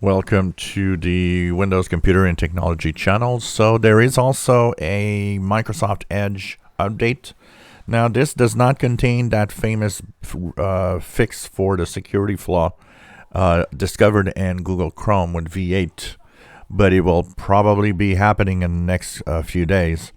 Welcome to the Windows Computer and Technology channel. So there is also a Microsoft Edge update. Now this does not contain that famous fix for the security flaw discovered in Google Chrome with V8, but it will probably be happening in the next few days.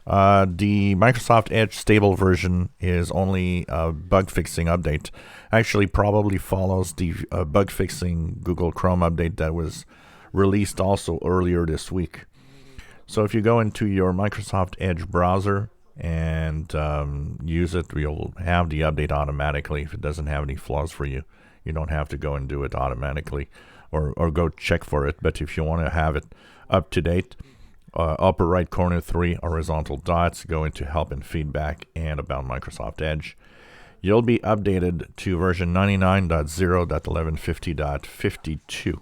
The Microsoft Edge stable version is only a bug fixing update. Actually, probably follows the bug fixing Google Chrome update that was released also earlier this week. So if you go into your Microsoft Edge browser and use it, you'll have the update automatically. If it doesn't have any flaws for you, you don't have to go and do it automatically or go check for it. But if you want to have it up to date, upper right corner, 3 horizontal dots, go into help and feedback and about Microsoft Edge. You'll be updated to version 99.0.1150.52.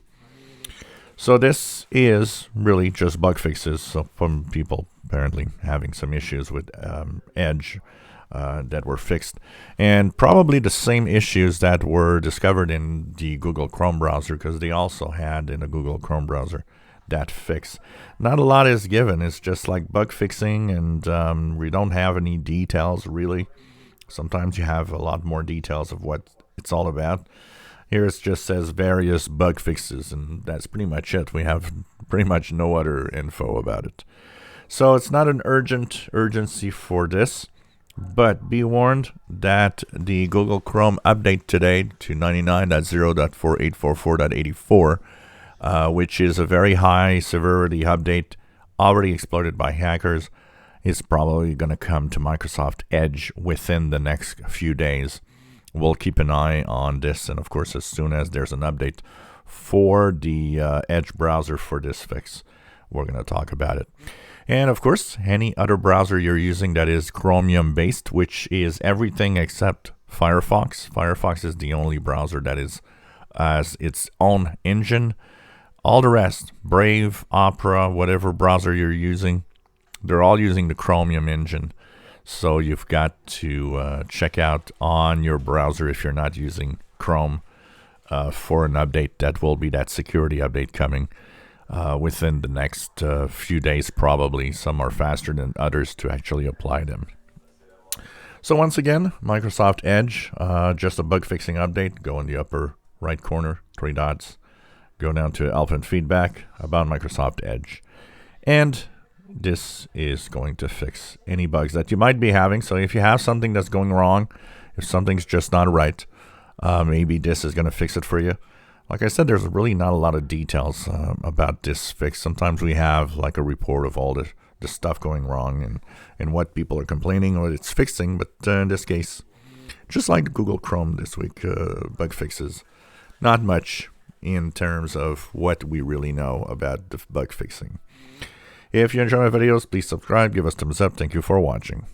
So this is really just bug fixes from people apparently having some issues with Edge that were fixed, and probably the same issues that were discovered in the Google Chrome browser, because they also had in the Google Chrome browser that fix. Not a lot is given. It's just like bug fixing, and we don't have any details really. Sometimes you have a lot more details of what it's all about. Here it just says various bug fixes, and that's pretty much it. We have pretty much no other info about it. So it's not an urgency for this, but be warned that the Google Chrome update today to 99.0.4844.84, which is a very high severity update already exploited by hackers, is probably going to come to Microsoft Edge within the next few days. We'll keep an eye on this, and of course, as soon as there's an update for the Edge browser for this fix, we're going to talk about it. And of course, any other browser you're using that is Chromium based, which is everything except Firefox. Firefox is the only browser that is as its own engine. All the rest, Brave, Opera, whatever browser you're using, they're all using the Chromium engine. So you've got to check out on your browser if you're not using Chrome for an update. That will be that security update coming within the next few days probably. Some are faster than others to actually apply them. So once again, Microsoft Edge, just a bug fixing update. Go in the upper right corner, 3 dots. Go down to help and feedback about Microsoft Edge. And this is going to fix any bugs that you might be having. So if you have something that's going wrong, if something's just not right, maybe this is going to fix it for you. Like I said, there's really not a lot of details about this fix. Sometimes we have like a report of all the stuff going wrong and what people are complaining or it's fixing. But in this case, just like Google Chrome this week, bug fixes, not much in terms of what we really know about the bug fixing. If you enjoy my videos, please subscribe, give us a thumbs up. Thank you for watching.